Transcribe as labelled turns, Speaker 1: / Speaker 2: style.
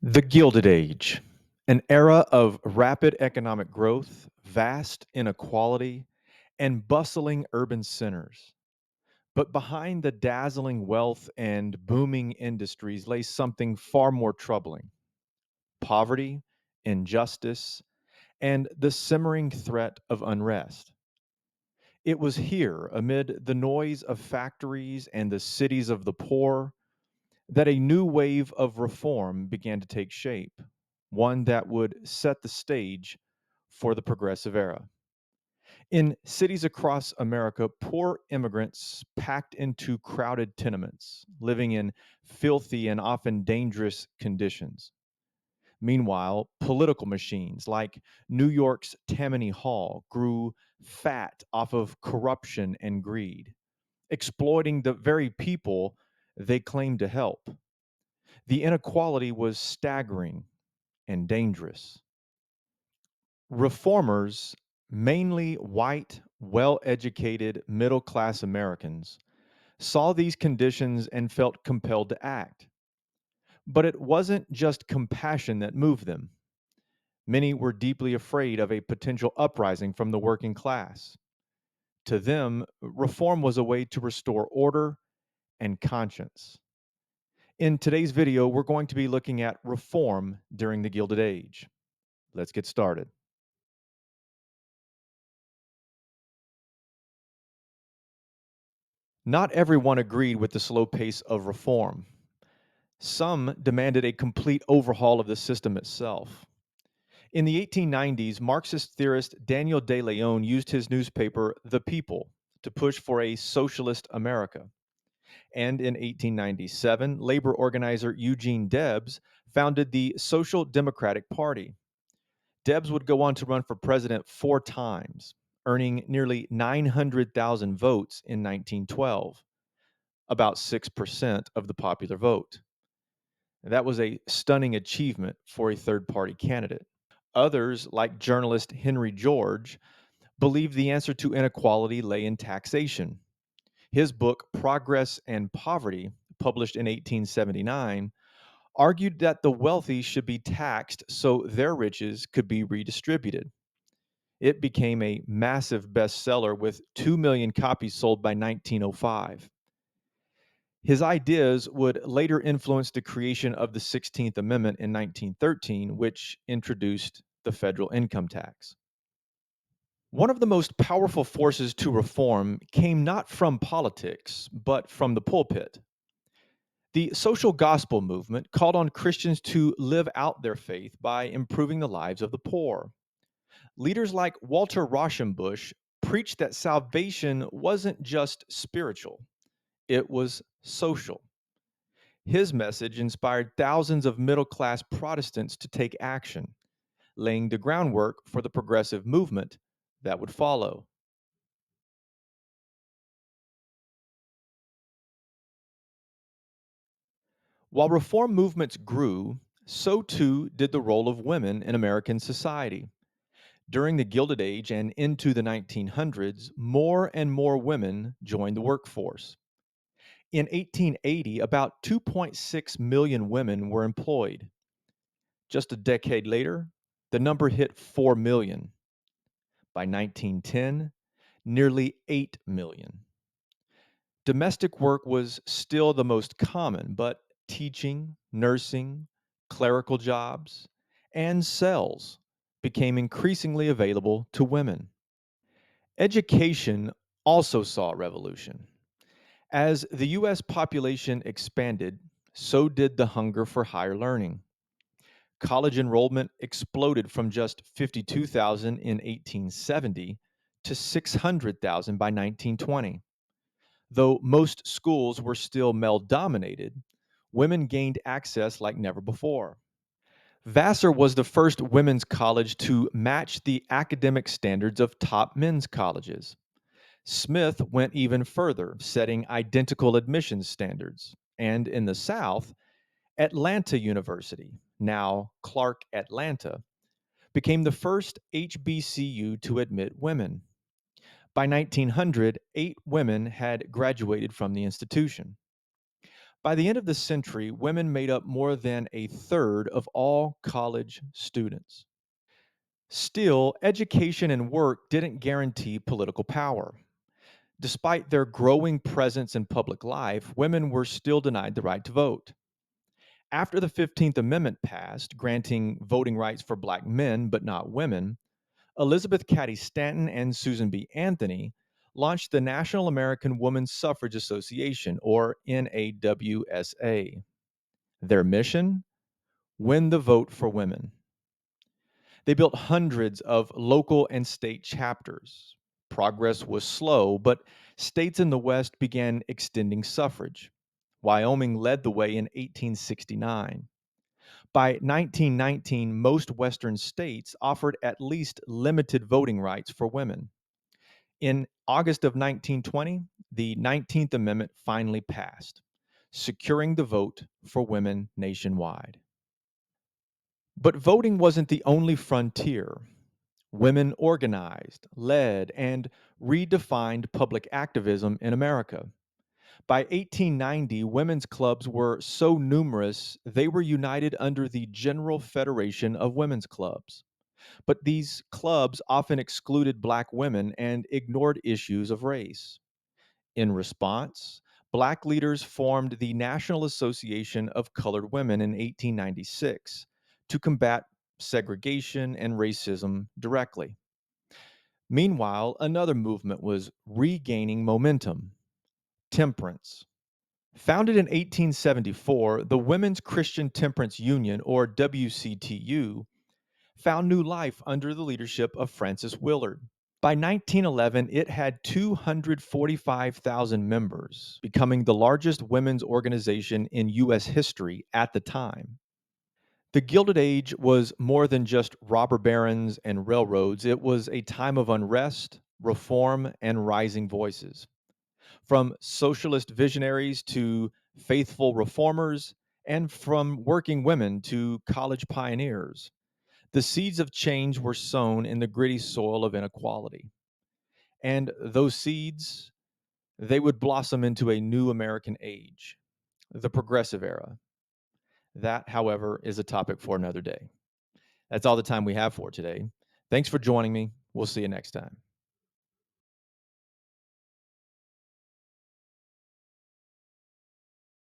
Speaker 1: The Gilded Age, an era of rapid economic growth, vast inequality, and bustling urban centers. But behind the dazzling wealth and booming industries lay something far more troubling: poverty, injustice, and the simmering threat of unrest. It was here, amid the noise of factories and the cities of the poor, that a new wave of reform began to take shape, one that would set the stage for the progressive era. In cities across America, poor immigrants packed into crowded tenements, living in filthy and often dangerous conditions. Meanwhile, political machines like New York's Tammany Hall grew fat off of corruption and greed, exploiting the very people they claimed to help. The inequality was staggering and dangerous. Reformers, mainly white, well educated, middle class Americans, saw these conditions and felt compelled to act. But it wasn't just compassion that moved them. Many were deeply afraid of a potential uprising from the working class. To them, reform was a way to restore order and conscience. In today's video, we're going to be looking at reform during the Gilded Age. Let's get started. Not everyone agreed with the slow pace of reform. Some demanded a complete overhaul of the system itself. In the 1890s, Marxist theorist Daniel De Leon used his newspaper, The People, to push for a socialist America. And in 1897, labor organizer Eugene Debs founded the Social Democratic Party. Debs would go on to run for president 4 times, earning nearly 900,000 votes in 1912, about 6% of the popular vote. That was a stunning achievement for a third party candidate. Others, like journalist Henry George, believed the answer to inequality lay in taxation. His book, Progress and Poverty, published in 1879, argued that the wealthy should be taxed so their riches could be redistributed. It became a massive bestseller with 2 million copies sold by 1905. His ideas would later influence the creation of the 16th Amendment in 1913, which introduced the federal income tax. One of the most powerful forces to reform came not from politics, but from the pulpit. The social gospel movement called on Christians to live out their faith by improving the lives of the poor. Leaders like Walter Rauschenbusch preached that salvation wasn't just spiritual, it was social. His message inspired thousands of middle class Protestants to take action, laying the groundwork for the progressive movement that would follow. While reform movements grew, so too did the role of women in American society. During the Gilded Age and into the 1900s, more and more women joined the workforce. In 1880, about 2.6 million women were employed. Just a decade later, the number hit 4 million. By 1910, nearly 8 million. Domestic work was still the most common, but teaching, nursing, clerical jobs, and sales became increasingly available to women. Education also saw a revolution. As the US population expanded, so did the hunger for higher learning. College enrollment exploded from just 52,000 in 1870 to 600,000 by 1920. Though most schools were still male dominated, women gained access like never before. Vassar was the first women's college to match the academic standards of top men's colleges. Smith went even further, setting identical admissions standards. And in the South, Atlanta University, now Clark Atlanta, became the first HBCU to admit women. By 1900, 8 women had graduated from the institution. By the end of the century, women made up more than a third of all college students. Still, education and work didn't guarantee political power. Despite their growing presence in public life, women were still denied the right to vote. After the 15th Amendment passed, granting voting rights for black men but not women, Elizabeth Cady Stanton and Susan B. Anthony launched the National American Woman Suffrage Association, or NAWSA. Their mission? Win the vote for women. They built hundreds of local and state chapters. Progress was slow, but states in the West began extending suffrage. Wyoming led the way in 1869. By 1919, most Western states offered at least limited voting rights for women. In August of 1920, the 19th Amendment finally passed, securing the vote for women nationwide. But voting wasn't the only frontier. Women organized, led, and redefined public activism in America. By 1890, women's clubs were so numerous they were united under the General Federation of Women's Clubs. But these clubs often excluded Black women and ignored issues of race. In response, Black leaders formed the National Association of Colored Women in 1896 to combat segregation and racism directly. Meanwhile, another movement was regaining momentum: temperance. Founded in 1874, the Women's Christian Temperance Union, or WCTU, found new life under the leadership of Frances Willard. By 1911, it had 245,000 members, becoming the largest women's organization in U.S. history at the time. The Gilded Age was more than just robber barons and railroads. It was a time of unrest, reform, and rising voices. From socialist visionaries to faithful reformers, and from working women to college pioneers, the seeds of change were sown in the gritty soil of inequality. And those seeds, they would blossom into a new American age, the progressive era. That, however, is a topic for another day. That's all the time we have for today. Thanks for joining me. We'll see you next time.